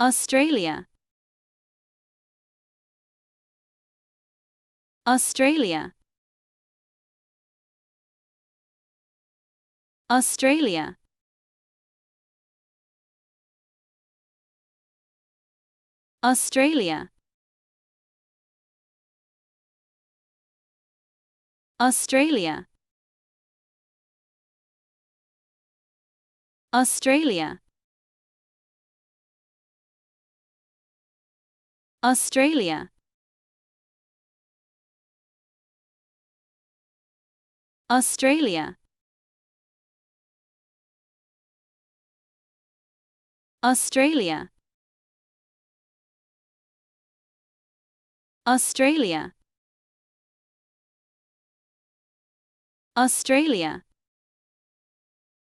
Australia, Australia, Australia, Australia, Australia, Australia, Australia, Australia, Australia, Australia, Australia,